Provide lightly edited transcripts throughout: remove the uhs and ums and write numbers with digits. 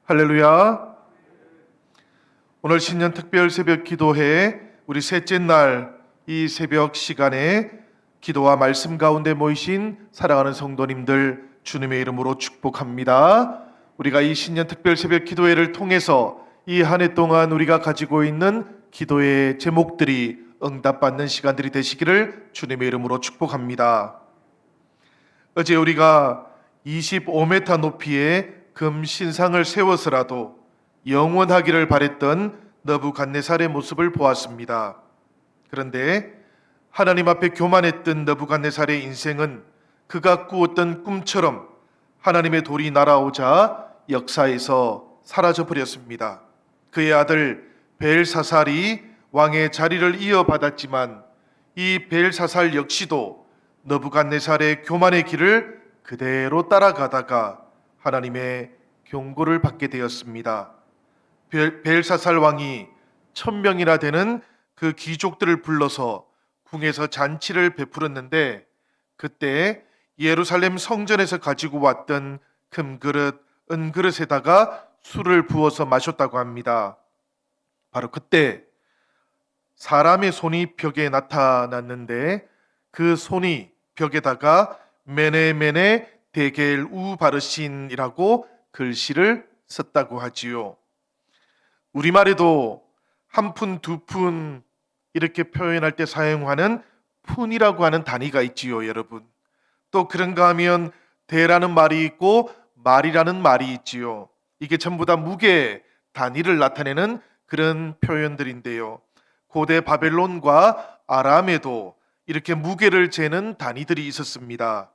할렐루야. 오늘 신년 특별 새벽 기도회 우리 셋째 날 이 새벽 시간에 기도와 말씀 가운데 모이신 사랑하는 성도님들 주님의 이름으로 축복합니다. 우리가 이 신년 특별 새벽 기도회를 통해서 이 한 해 동안 우리가 가지고 있는 기도의 제목들이 응답받는 시간들이 되시기를 주님의 이름으로 축복합니다. 어제 우리가 25m 높이의 금 신상을 세워서라도 영원하기를 바랬던 느부갓네살의 모습을 보았습니다. 그런데 하나님 앞에 교만했던 느부갓네살의 인생은 그가 꾸었던 꿈처럼 하나님의 돌이 날아오자 역사에서 사라져 버렸습니다. 그의 아들 벨사살이 왕의 자리를 이어받았지만 이 벨사살 역시도 느부갓네살의 교만의 길을 그대로 따라가다가 하나님의 경고를 받게 되었습니다. 벨사살 왕이 1000명이나 되는 그 귀족들을 불러서 궁에서 잔치를 베풀었는데 그때 예루살렘 성전에서 가지고 왔던 금그릇, 은그릇에다가 술을 부어서 마셨다고 합니다. 바로 그때 사람의 손이 벽에 나타났는데 그 손이 벽에다가 메네메네 데겔 우바르신이라고 글씨를 썼다고 하지요. 우리말에도 한 푼, 두 푼 이렇게 표현할 때 사용하는 푼이라고 하는 단위가 있지요, 여러분. 또 그런가 하면 대라는 말이 있고 말이라는 말이 있지요. 이게 전부 다 무게 단위를 나타내는 그런 표현들인데요. 고대 바벨론과 아람에도 이렇게 무게를 재는 단위들이 있었습니다.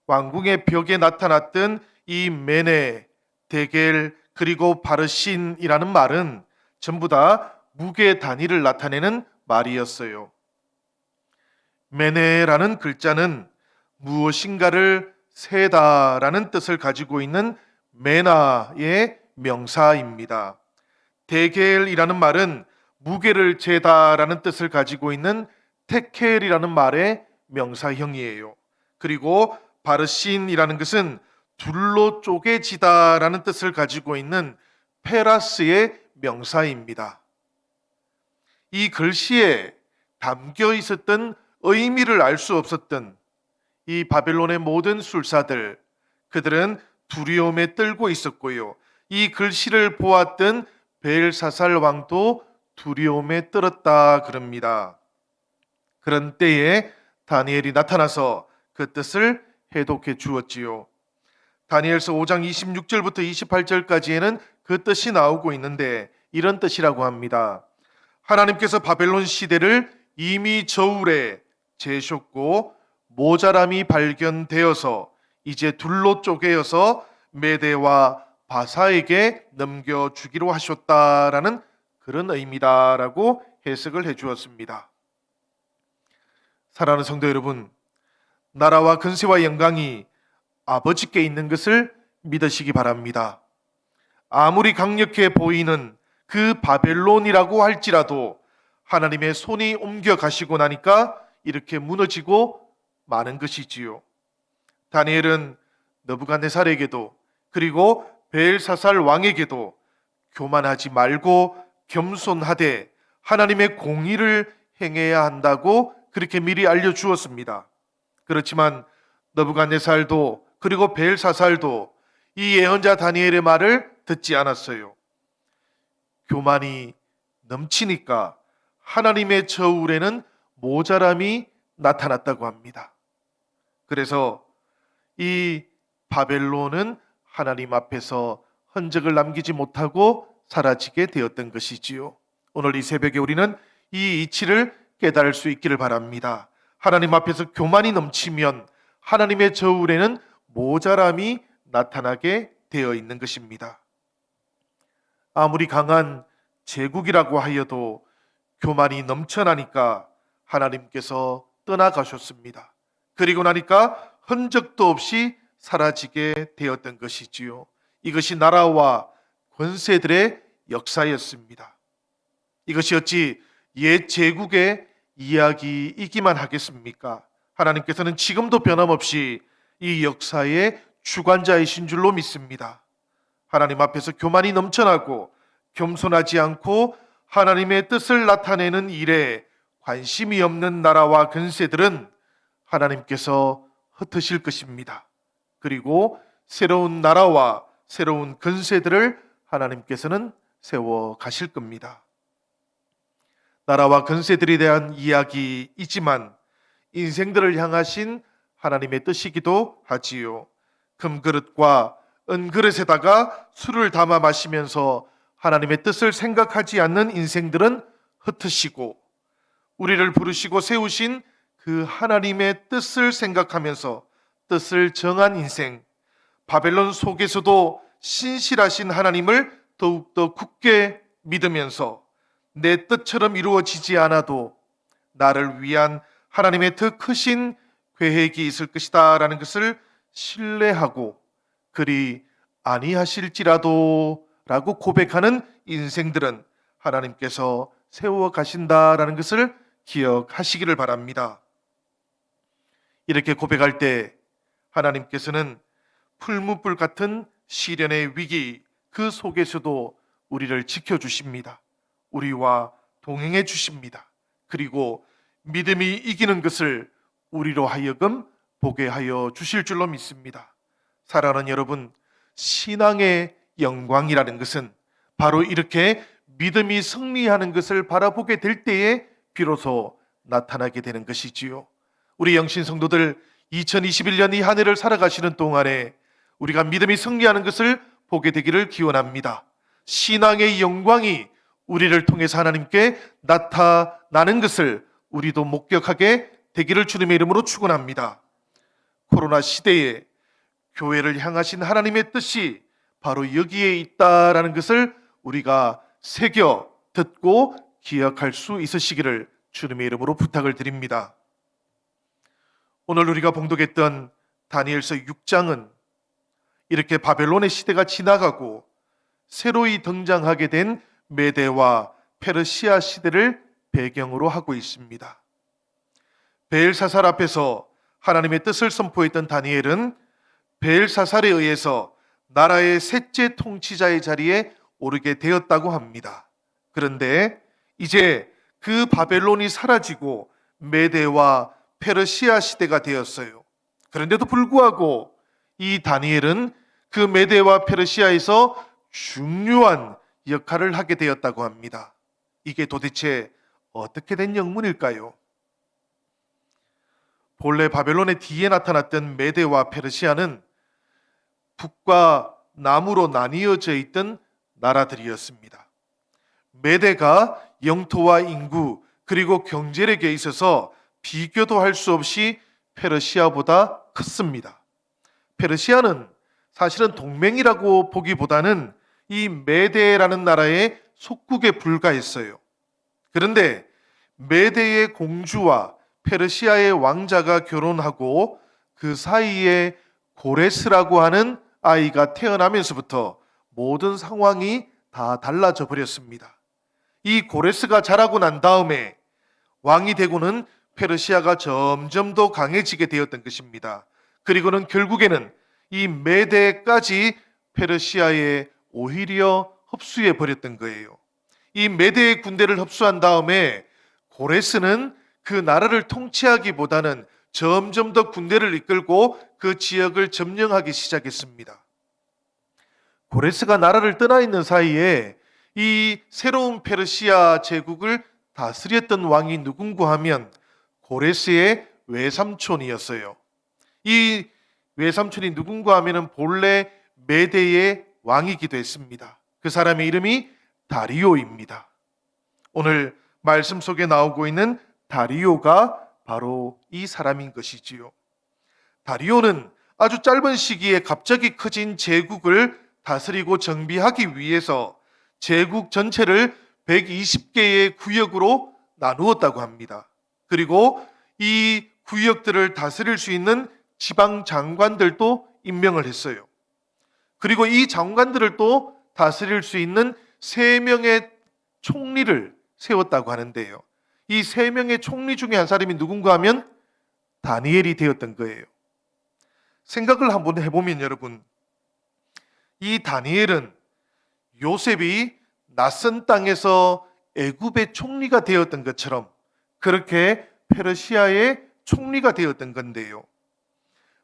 왕궁의 벽에 나타났던 이 메네, 데겔, 그리고 바르신이라는 말은 전부 다 무게 단위를 나타내는 말이었어요. 메네라는 글자는 무엇인가를 세다라는 뜻을 가지고 있는 메나의 명사입니다. 데겔이라는 말은 무게를 재다라는 뜻을 가지고 있는 테켈이라는 말의 명사형이에요. 그리고 바르신이라는 것은 둘로 쪼개지다라는 뜻을 가지고 있는 페라스의 명사입니다. 이 글씨에 담겨 있었던 의미를 알 수 없었던 이 바벨론의 모든 술사들, 그들은 두려움에 떨고 있었고요. 이 글씨를 보았던 벨사살 왕도 두려움에 떨었다 그럽니다. 그런 때에 다니엘이 나타나서 그 뜻을 해독해 주었지요. 다니엘서 5장 26절부터 28절까지에는 그 뜻이 나오고 있는데 이런 뜻이라고 합니다. 하나님께서 바벨론 시대를 이미 저울에 재셨고 모자람이 발견되어서 이제 둘로 쪼개어서 메대와 바사에게 넘겨주기로 하셨다라는 그런 의미다라고 해석을 해주었습니다. 사랑하는 성도 여러분, 나라와 근세와 영광이 아버지께 있는 것을 믿으시기 바랍니다. 아무리 강력해 보이는 그 바벨론이라고 할지라도 하나님의 손이 옮겨가시고 나니까 이렇게 무너지고 마는 것이지요. 다니엘은 느부갓네살에게도 그리고 벨사살 왕에게도 교만하지 말고 겸손하되 하나님의 공의를 행해야 한다고 그렇게 미리 알려주었습니다. 그렇지만 느부갓네살도 그리고 벨사살도 이 예언자 다니엘의 말을 듣지 않았어요. 교만이 넘치니까 하나님의 저울에는 모자람이 나타났다고 합니다. 그래서 이 바벨론은 하나님 앞에서 흔적을 남기지 못하고 사라지게 되었던 것이지요. 오늘 이 새벽에 우리는 이 이치를 깨달을 수 있기를 바랍니다. 하나님 앞에서 교만이 넘치면 하나님의 저울에는 모자람이 나타나게 되어 있는 것입니다. 아무리 강한 제국이라고 하여도 교만이 넘쳐나니까 하나님께서 떠나가셨습니다. 그리고 나니까 흔적도 없이 사라지게 되었던 것이지요. 이것이 나라와 권세들의 역사였습니다. 이것이 어찌 옛 제국의 이야기이기만 하겠습니까? 하나님께서는 지금도 변함없이 이 역사의 주관자이신 줄로 믿습니다. 하나님 앞에서 교만이 넘쳐나고 겸손하지 않고 하나님의 뜻을 나타내는 일에 관심이 없는 나라와 근세들은 하나님께서 흩으실 것입니다. 그리고 새로운 나라와 새로운 근세들을 하나님께서는 세워 가실 겁니다. 나라와 근세들에 대한 이야기이지만 인생들을 향하신 하나님의 뜻이기도 하지요. 금그릇과 은그릇에다가 술을 담아 마시면서 하나님의 뜻을 생각하지 않는 인생들은 흩으시고, 우리를 부르시고 세우신 그 하나님의 뜻을 생각하면서 뜻을 정한 인생, 바벨론 속에서도 신실하신 하나님을 더욱더 굳게 믿으면서 내 뜻처럼 이루어지지 않아도 나를 위한 하나님의 더 크신 계획이 있을 것이다 라는 것을 신뢰하고, 그리 아니하실지라도 라고 고백하는 인생들은 하나님께서 세워 가신다라는 것을 기억하시기를 바랍니다. 이렇게 고백할 때 하나님께서는 풀무불 같은 시련의 위기 그 속에서도 우리를 지켜주십니다. 우리와 동행해 주십니다. 그리고 믿음이 이기는 것을 우리로 하여금 보게 하여 주실 줄로 믿습니다. 사랑하는 여러분, 신앙의 영광이라는 것은 바로 이렇게 믿음이 승리하는 것을 바라보게 될 때에 비로소 나타나게 되는 것이지요. 우리 영신 성도들, 2021년 이 한 해를 살아가시는 동안에 우리가 믿음이 승리하는 것을 보게 되기를 기원합니다. 신앙의 영광이 우리를 통해서 하나님께 나타나는 것을 우리도 목격하게 되기를 주님의 이름으로 축원합니다. 코로나 시대에 교회를 향하신 하나님의 뜻이 바로 여기에 있다라는 것을 우리가 새겨 듣고 기억할 수 있으시기를 주님의 이름으로 부탁을 드립니다. 오늘 우리가 봉독했던 다니엘서 6장은 이렇게 바벨론의 시대가 지나가고 새로이 등장하게 된 메대와 페르시아 시대를 배경으로 하고 있습니다. 베엘사살 앞에서 하나님의 뜻을 선포했던 다니엘은 베엘사살에 의해서 나라의 셋째 통치자의 자리에 오르게 되었다고 합니다. 그런데 이제 그 바벨론이 사라지고 메대와 페르시아 시대가 되었어요. 그런데도 불구하고 이 다니엘은 그 메대와 페르시아에서 중요한 역할을 하게 되었다고 합니다. 이게 도대체 어떻게 된 영문일까요? 본래 바벨론의 뒤에 나타났던 메대와 페르시아는 북과 남으로 나뉘어져 있던 나라들이었습니다. 메대가 영토와 인구 그리고 경제력에 있어서 비교도 할 수 없이 페르시아보다 컸습니다. 페르시아는 사실은 동맹이라고 보기보다는 이 메대라는 나라의 속국에 불과했어요. 그런데 메대의 공주와 페르시아의 왕자가 결혼하고 그 사이에 고레스라고 하는 아이가 태어나면서부터 모든 상황이 다 달라져 버렸습니다. 이 고레스가 자라고 난 다음에 왕이 되고는 페르시아가 점점 더 강해지게 되었던 것입니다. 그리고는 결국에는 이 메대까지 페르시아에 오히려 흡수해 버렸던 거예요. 이 메대의 군대를 흡수한 다음에 고레스는 그 나라를 통치하기보다는 점점 더 군대를 이끌고 그 지역을 점령하기 시작했습니다. 고레스가 나라를 떠나 있는 사이에 이 새로운 페르시아 제국을 다스렸던 왕이 누군가 하면 고레스의 외삼촌이었어요. 이 외삼촌이 누군가 하면 본래 메대의 왕이기도 했습니다. 그 사람의 이름이 다리오입니다. 오늘 말씀 속에 나오고 있는 다리오가 바로 이 사람인 것이지요. 다리오는 아주 짧은 시기에 갑자기 커진 제국을 다스리고 정비하기 위해서 제국 전체를 120개의 구역으로 나누었다고 합니다. 그리고 이 구역들을 다스릴 수 있는 지방 장관들도 임명을 했어요. 그리고 이 장관들을 또 다스릴 수 있는 3명의 총리를 세웠다고 하는데요. 이 3명의 총리 중에 한 사람이 누군가 하면 다니엘이 되었던 거예요. 생각을 한번 해보면 여러분, 이 다니엘은 요셉이 낯선 땅에서 애굽의 총리가 되었던 것처럼 그렇게 페르시아의 총리가 되었던 건데요.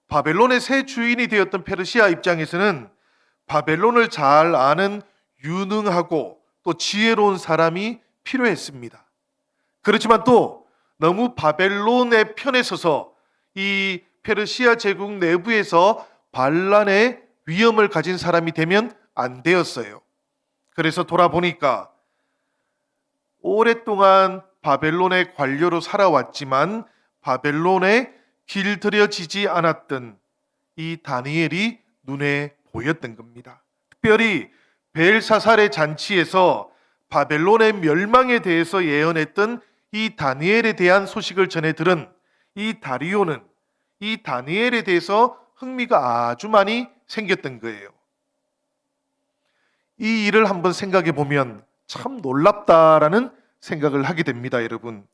바벨론의 새 주인이 되었던 페르시아 입장에서는 바벨론을 잘 아는 유능하고 또 지혜로운 사람이 필요했습니다. 그렇지만 또 너무 바벨론의 편에 서서 이 페르시아 제국 내부에서 반란의 위험을 가진 사람이 되면 안 되었어요. 그래서 돌아보니까 오랫동안 바벨론의 관료로 살아왔지만 바벨론에 길들여지지 않았던 이 다니엘이 눈에 보였던 겁니다. 특별히 벨사살의 잔치에서 바벨론의 멸망에 대해서 예언했던 이 다니엘에 대한 소식을 전해 들은 이 다리오는 이 다니엘에 대해서 흥미가 아주 많이 생겼던 거예요. 이 일을 한번 생각해 보면 참 놀랍다라는 생각을 하게 됩니다, 여러분.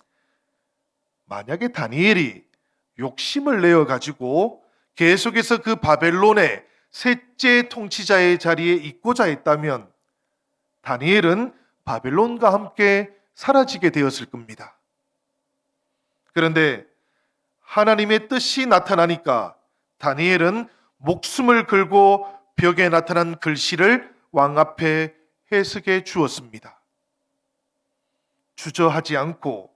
만약에 다니엘이 욕심을 내어 가지고 계속해서 그 바벨론의 셋째 통치자의 자리에 있고자 했다면 다니엘은 바벨론과 함께 사라지게 되었을 겁니다. 그런데 하나님의 뜻이 나타나니까 다니엘은 목숨을 걸고 벽에 나타난 글씨를 왕 앞에 해석해 주었습니다. 주저하지 않고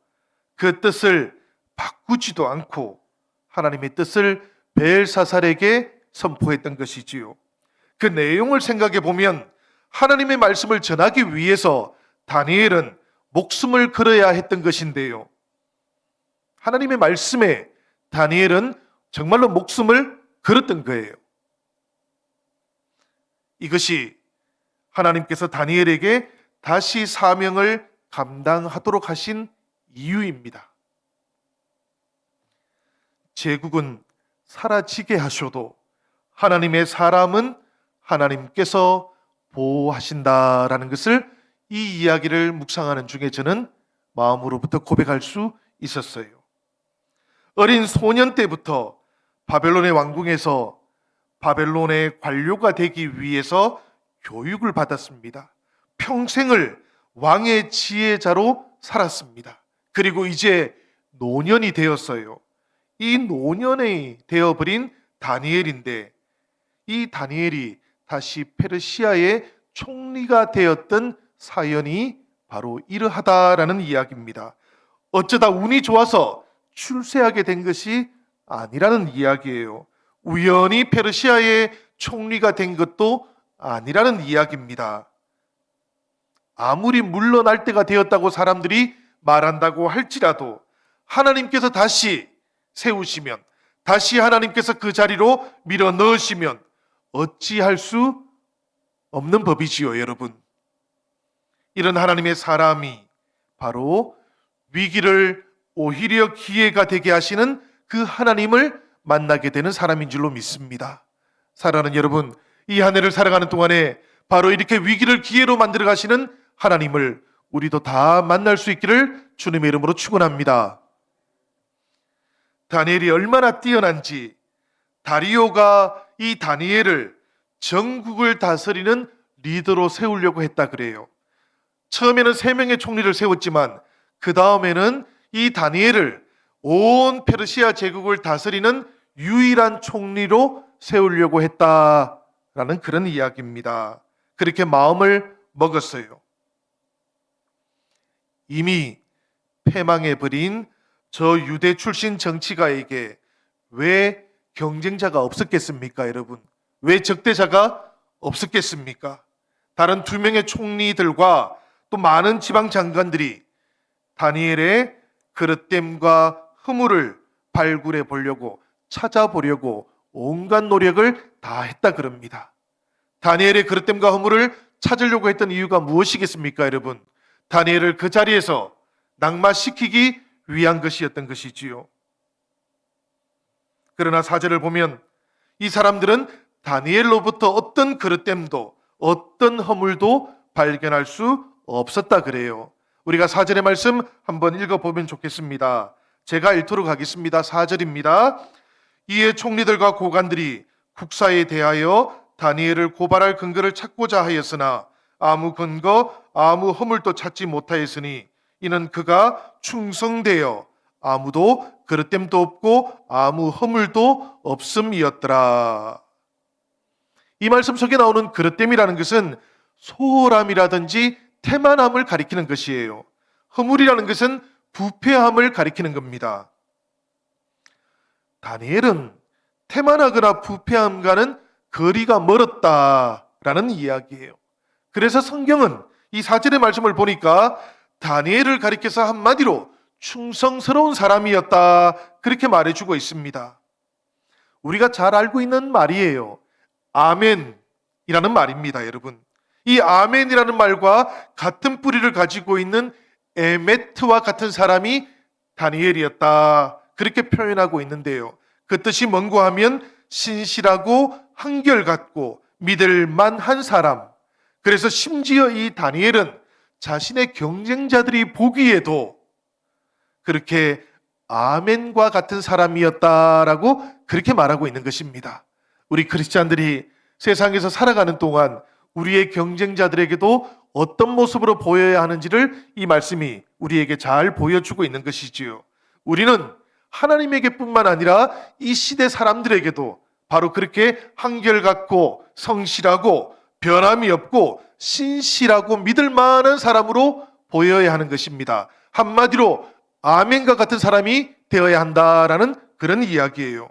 그 뜻을 바꾸지도 않고 하나님의 뜻을 벨사살에게 선포했던 것이지요. 그 내용을 생각해 보면 하나님의 말씀을 전하기 위해서 다니엘은 목숨을 걸어야 했던 것인데요. 하나님의 말씀에 다니엘은 정말로 목숨을 걸었던 거예요. 이것이 하나님께서 다니엘에게 다시 사명을 감당하도록 하신 이유입니다. 제국은 사라지게 하셔도 하나님의 사람은 하나님께서 보호하신다라는 것을 이 이야기를 묵상하는 중에 저는 마음으로부터 고백할 수 있었어요. 어린 소년 때부터 바벨론의 왕궁에서 바벨론의 관료가 되기 위해서 교육을 받았습니다. 평생을 왕의 지혜자로 살았습니다. 그리고 이제 노년이 되었어요. 이 노년이 되어버린 다니엘인데 이 다니엘이 다시 페르시아의 총리가 되었던 사연이 바로 이러하다라는 이야기입니다. 어쩌다 운이 좋아서 출세하게 된 것이 아니라는 이야기예요. 우연히 페르시아의 총리가 된 것도 아니라는 이야기입니다. 아무리 물러날 때가 되었다고 사람들이 말한다고 할지라도 하나님께서 다시 세우시면, 다시 하나님께서 그 자리로 밀어 넣으시면 어찌할 수 없는 법이지요, 여러분. 이런 하나님의 사람이 바로 위기를 오히려 기회가 되게 하시는 그 하나님을 만나게 되는 사람인 줄로 믿습니다. 사랑하는 여러분, 이 한 해를 살아가는 동안에 바로 이렇게 위기를 기회로 만들어 가시는 하나님을 우리도 다 만날 수 있기를 주님의 이름으로 축원합니다. 다니엘이 얼마나 뛰어난지 다리오가 이 다니엘을 전국을 다스리는 리더로 세우려고 했다 그래요. 처음에는 3명의 총리를 세웠지만 그 다음에는 이 다니엘을 온 페르시아 제국을 다스리는 유일한 총리로 세우려고 했다라는 그런 이야기입니다. 그렇게 마음을 먹었어요. 이미 패망해버린 저 유대 출신 정치가에게 왜 경쟁자가 없었겠습니까, 여러분? 왜 적대자가 없었겠습니까? 다른 2명의 총리들과 또 많은 지방 장관들이 다니엘의 그릇됨과 허물을 발굴해 보려고 찾아보려고 온갖 노력을 다 했다 그럽니다. 다니엘의 그릇됨과 허물을 찾으려고 했던 이유가 무엇이겠습니까, 여러분? 다니엘을 그 자리에서 낙마시키기 위한 것이었던 것이지요. 그러나 4절을 보면 이 사람들은 다니엘로부터 어떤 그릇됨도 어떤 허물도 발견할 수 없었다 그래요. 우리가 4절의 말씀 한번 읽어보면 좋겠습니다. 제가 읽도록 하겠습니다. 4절입니다. 이에 총리들과 고관들이 국사에 대하여 다니엘을 고발할 근거를 찾고자 하였으나 아무 근거, 아무 허물도 찾지 못하였으니 이는 그가 충성되어 아무도 그릇됨도 없고 아무 허물도 없음이었더라. 이 말씀 속에 나오는 그릇됨이라는 것은 소홀함이라든지 태만함을 가리키는 것이에요. 허물이라는 것은 부패함을 가리키는 겁니다. 다니엘은 태만하거나 부패함과는 거리가 멀었다라는 이야기예요. 그래서 성경은 이 4절의 말씀을 보니까 다니엘을 가리켜서 한마디로 충성스러운 사람이었다 그렇게 말해주고 있습니다. 우리가 잘 알고 있는 말이에요. 아멘이라는 말입니다, 여러분. 이 아멘이라는 말과 같은 뿌리를 가지고 있는 에메트와 같은 사람이 다니엘이었다 그렇게 표현하고 있는데요. 그 뜻이 뭔고 하면 신실하고 한결같고 믿을 만한 사람. 그래서 심지어 이 다니엘은 자신의 경쟁자들이 보기에도 그렇게 아멘과 같은 사람이었다라고 그렇게 말하고 있는 것입니다. 우리 크리스찬들이 세상에서 살아가는 동안 우리의 경쟁자들에게도 어떤 모습으로 보여야 하는지를 이 말씀이 우리에게 잘 보여주고 있는 것이지요. 우리는 하나님에게뿐만 아니라 이 시대 사람들에게도 바로 그렇게 한결같고 성실하고 변함이 없고 신실하고 믿을 만한 사람으로 보여야 하는 것입니다. 한마디로 아멘과 같은 사람이 되어야 한다라는 그런 이야기예요.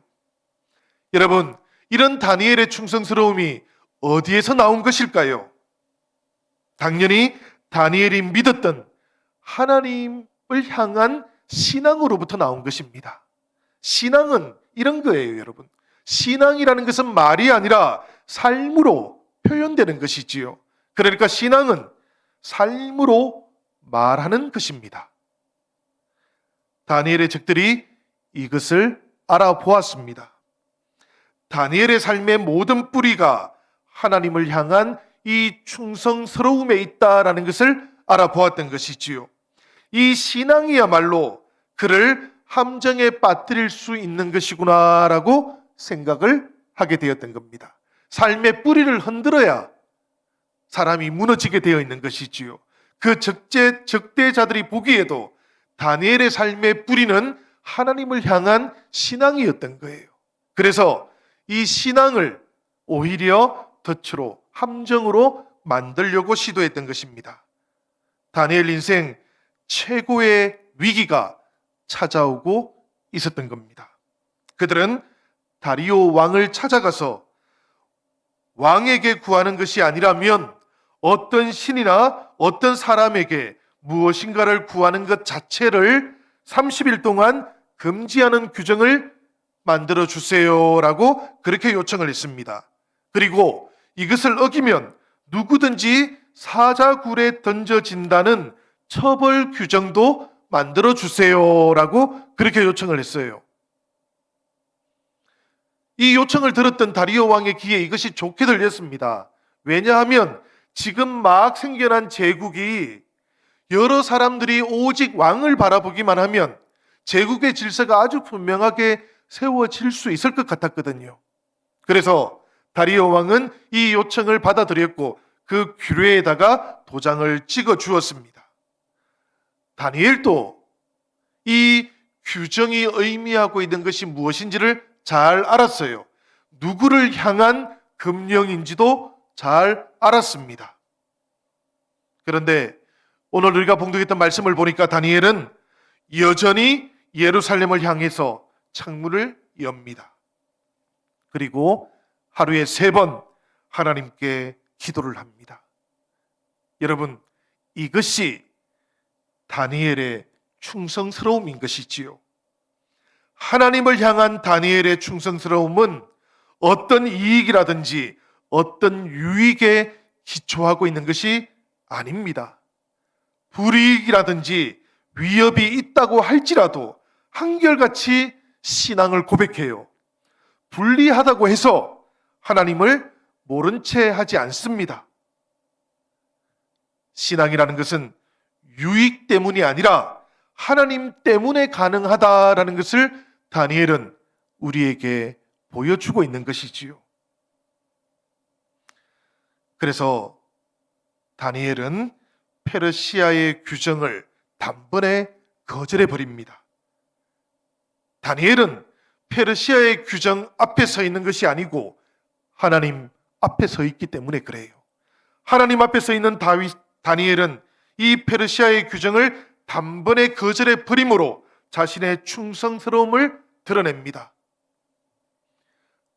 여러분, 이런 다니엘의 충성스러움이 어디에서 나온 것일까요? 당연히 다니엘이 믿었던 하나님을 향한 신앙으로부터 나온 것입니다. 신앙은 이런 거예요, 여러분. 신앙이라는 것은 말이 아니라 삶으로 표현되는 것이지요. 그러니까 신앙은 삶으로 말하는 것입니다. 다니엘의 적들이 이것을 알아보았습니다. 다니엘의 삶의 모든 뿌리가 하나님을 향한 이 충성스러움에 있다라는 것을 알아보았던 것이지요. 이 신앙이야말로 그를 함정에 빠뜨릴 수 있는 것이구나라고 생각을 하게 되었던 겁니다. 삶의 뿌리를 흔들어야 사람이 무너지게 되어 있는 것이지요. 그 적대자들이 보기에도 다니엘의 삶의 뿌리는 하나님을 향한 신앙이었던 거예요. 그래서 이 신앙을 오히려 덫으로 함정으로 만들려고 시도했던 것입니다. 다니엘 인생 최고의 위기가 찾아오고 있었던 겁니다. 그들은 다리오 왕을 찾아가서 왕에게 구하는 것이 아니라면 어떤 신이나 어떤 사람에게 무엇인가를 구하는 것 자체를 30일 동안 금지하는 규정을 만들어 주세요라고 그렇게 요청을 했습니다. 그리고 이것을 어기면 누구든지 사자굴에 던져진다는 처벌 규정도 만들어 주세요라고 그렇게 요청을 했어요. 이 요청을 들었던 다리오 왕의 귀에 이것이 좋게 들렸습니다. 왜냐하면 지금 막 생겨난 제국이 여러 사람들이 오직 왕을 바라보기만 하면 제국의 질서가 아주 분명하게 세워질 수 있을 것 같았거든요. 그래서 다리오 왕은 이 요청을 받아들였고 그 규례에다가 도장을 찍어 주었습니다. 다니엘도 이 규정이 의미하고 있는 것이 무엇인지를 잘 알았어요. 누구를 향한 금령인지도 잘 알았습니다. 그런데 오늘 우리가 봉독했던 말씀을 보니까 다니엘은 여전히 예루살렘을 향해서 창문을 엽니다. 그리고 하루에 3번 하나님께 기도를 합니다. 여러분, 이것이 다니엘의 충성스러움인 것이지요. 하나님을 향한 다니엘의 충성스러움은 어떤 이익이라든지 어떤 유익에 기초하고 있는 것이 아닙니다. 불이익이라든지 위협이 있다고 할지라도 한결같이 신앙을 고백해요. 불리하다고 해서 하나님을 모른 채 하지 않습니다. 신앙이라는 것은 유익 때문이 아니라 하나님 때문에 가능하다라는 것을 다니엘은 우리에게 보여주고 있는 것이지요. 그래서 다니엘은 페르시아의 규정을 단번에 거절해 버립니다. 다니엘은 페르시아의 규정 앞에 서 있는 것이 아니고 하나님 앞에 서 있기 때문에 그래요. 하나님 앞에 서 있는 다니엘은 이 페르시아의 규정을 단번에 거절해 버림으로 자신의 충성스러움을 드러냅니다.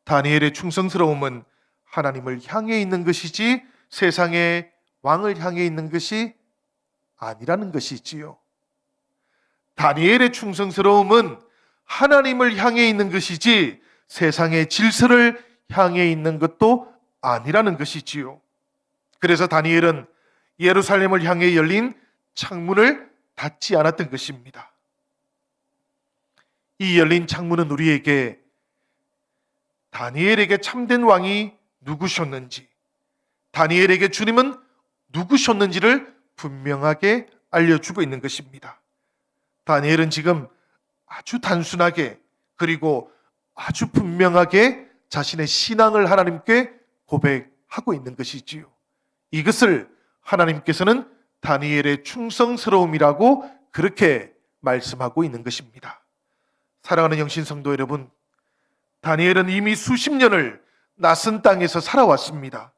다니엘의 충성스러움은 하나님을 향해 있는 것이지 세상의 왕을 향해 있는 것이 아니라는 것이지요. 다니엘의 충성스러움은 하나님을 향해 있는 것이지 세상의 질서를 향해 있는 것도 아니라는 것이지요. 그래서 다니엘은 예루살렘을 향해 열린 창문을 닫지 않았던 것입니다. 이 열린 창문은 우리에게 다니엘에게 참된 왕이 누구셨는지, 다니엘에게 주님은 누구셨는지를 분명하게 알려주고 있는 것입니다. 다니엘은 지금 아주 단순하게 그리고 아주 분명하게 자신의 신앙을 하나님께 고백하고 있는 것이지요. 이것을 하나님께서는 다니엘의 충성스러움이라고 그렇게 말씀하고 있는 것입니다. 사랑하는 영신 성도 여러분, 다니엘은 이미 수십 년을 낯선 땅에서 살아왔습니다.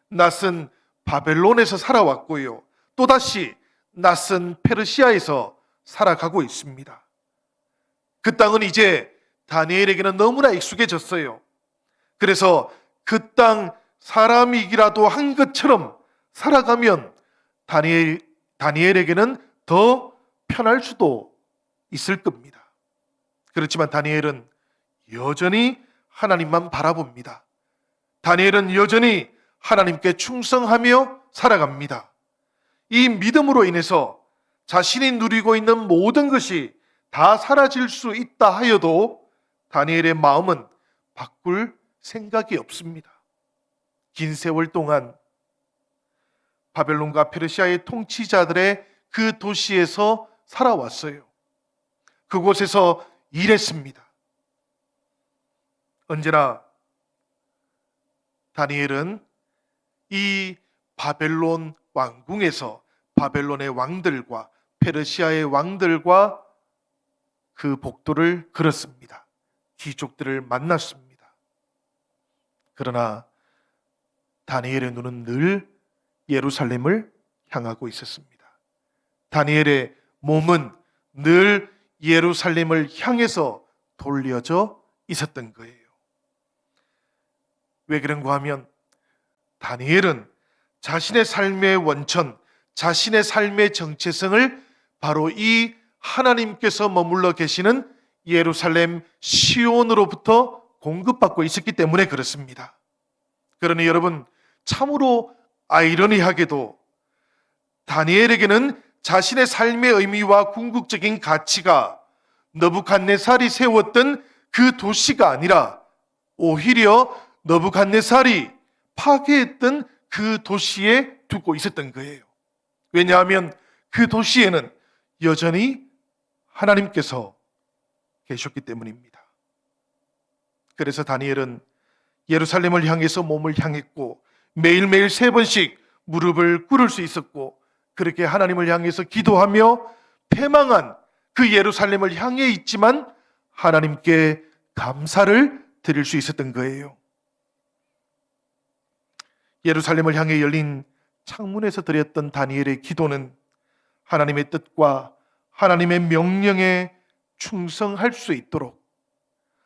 낯선 바벨론에서 살아왔고요. 또다시 낯선 페르시아에서 살아가고 있습니다. 그 땅은 이제 다니엘에게는 너무나 익숙해졌어요. 그래서 그 땅 사람이기라도 한 것처럼 살아가면 다니엘에게는 더 편할 수도 있을 겁니다. 그렇지만 다니엘은 여전히 하나님만 바라봅니다. 다니엘은 여전히 하나님께 충성하며 살아갑니다. 이 믿음으로 인해서 자신이 누리고 있는 모든 것이 다 사라질 수 있다 하여도 다니엘의 마음은 바꿀 생각이 없습니다. 긴 세월 동안 바벨론과 페르시아의 통치자들의 그 도시에서 살아왔어요. 그곳에서 일했습니다. 언제나 다니엘은 이 바벨론 왕궁에서 바벨론의 왕들과 페르시아의 왕들과 그 복도를 걸었습니다. 귀족들을 만났습니다. 그러나 다니엘의 눈은 늘 예루살렘을 향하고 있었습니다. 다니엘의 몸은 늘 예루살렘을 향해서 돌려져 있었던 거예요. 왜 그런가 하면 다니엘은 자신의 삶의 원천, 자신의 삶의 정체성을 바로 이 하나님께서 머물러 계시는 예루살렘 시온으로부터 공급받고 있었기 때문에 그렇습니다. 그러니 여러분, 참으로 아이러니하게도 다니엘에게는 자신의 삶의 의미와 궁극적인 가치가 느부갓네살이 세웠던 그 도시가 아니라 오히려 느부갓네살이 파괴했던 그 도시에 두고 있었던 거예요. 왜냐하면 그 도시에는 여전히 하나님께서 계셨기 때문입니다. 그래서 다니엘은 예루살렘을 향해서 몸을 향했고 매일매일 3번씩 무릎을 꿇을 수 있었고 그렇게 하나님을 향해서 기도하며 패망한 그 예루살렘을 향해 있지만 하나님께 감사를 드릴 수 있었던 거예요. 예루살렘을 향해 열린 창문에서 드렸던 다니엘의 기도는 하나님의 뜻과 하나님의 명령에 충성할 수 있도록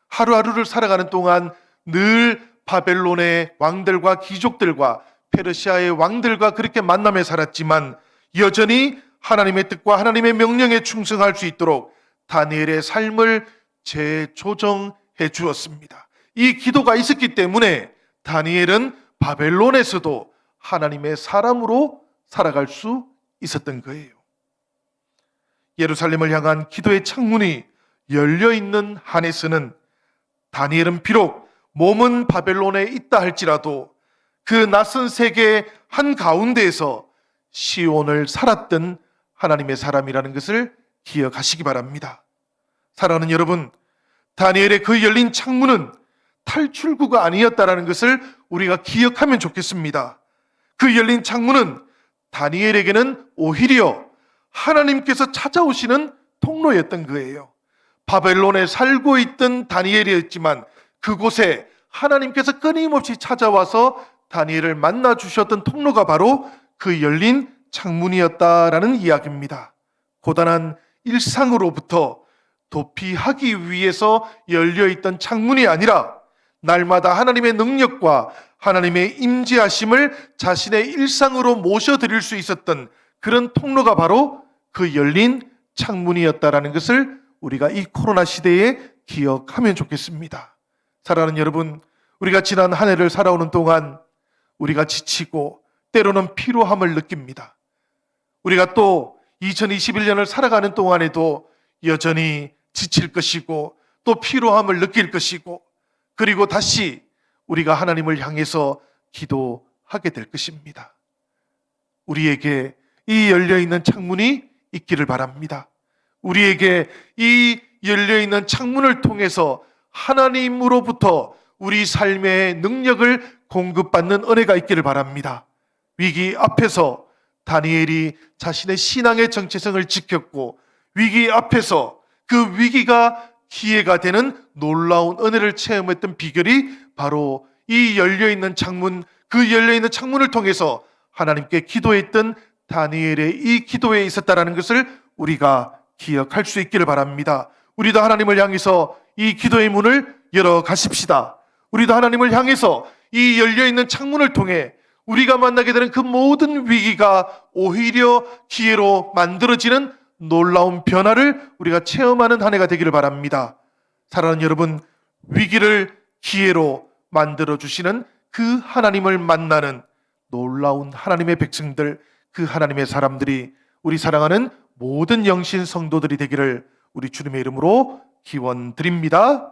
하루하루를 살아가는 동안 늘 바벨론의 왕들과 귀족들과 페르시아의 왕들과 그렇게 만나며 살았지만 여전히 하나님의 뜻과 하나님의 명령에 충성할 수 있도록 다니엘의 삶을 재조정해 주었습니다. 이 기도가 있었기 때문에 다니엘은 바벨론에서도 하나님의 사람으로 살아갈 수 있었던 거예요. 예루살렘을 향한 기도의 창문이 열려있는 한에서는 다니엘은 비록 몸은 바벨론에 있다 할지라도 그 낯선 세계의 한가운데에서 시온을 살았던 하나님의 사람이라는 것을 기억하시기 바랍니다. 사랑하는 여러분, 다니엘의 그 열린 창문은 탈출구가 아니었다라는 것을 우리가 기억하면 좋겠습니다. 그 열린 창문은 다니엘에게는 오히려 하나님께서 찾아오시는 통로였던 거예요. 바벨론에 살고 있던 다니엘이었지만 그곳에 하나님께서 끊임없이 찾아와서 다니엘을 만나 주셨던 통로가 바로 그 열린 창문이었다라는 이야기입니다. 고단한 일상으로부터 도피하기 위해서 열려있던 창문이 아니라 날마다 하나님의 능력과 하나님의 임재하심을 자신의 일상으로 모셔드릴 수 있었던 그런 통로가 바로 그 열린 창문이었다라는 것을 우리가 이 코로나 시대에 기억하면 좋겠습니다. 사랑하는 여러분, 우리가 지난 한 해를 살아오는 동안 우리가 지치고 때로는 피로함을 느낍니다. 우리가 또 2021년을 살아가는 동안에도 여전히 지칠 것이고 또 피로함을 느낄 것이고 그리고 다시 우리가 하나님을 향해서 기도하게 될 것입니다. 우리에게 이 열려있는 창문이 있기를 바랍니다. 우리에게 이 열려있는 창문을 통해서 하나님으로부터 우리 삶의 능력을 공급받는 은혜가 있기를 바랍니다. 위기 앞에서 다니엘이 자신의 신앙의 정체성을 지켰고 위기 앞에서 그 위기가 기회가 되는 놀라운 은혜를 체험했던 비결이 바로 이 열려있는 창문, 그 열려있는 창문을 통해서 하나님께 기도했던 다니엘의 이 기도에 있었다라는 것을 우리가 기억할 수 있기를 바랍니다. 우리도 하나님을 향해서 이 기도의 문을 열어 가십시다. 우리도 하나님을 향해서 이 열려있는 창문을 통해 우리가 만나게 되는 그 모든 위기가 오히려 기회로 만들어지는 놀라운 변화를 우리가 체험하는 한 해가 되기를 바랍니다. 사랑하는 여러분, 위기를 기회로 만들어주시는 그 하나님을 만나는 놀라운 하나님의 백성들, 그 하나님의 사람들이 우리 사랑하는 모든 영신 성도들이 되기를 우리 주님의 이름으로 기원드립니다.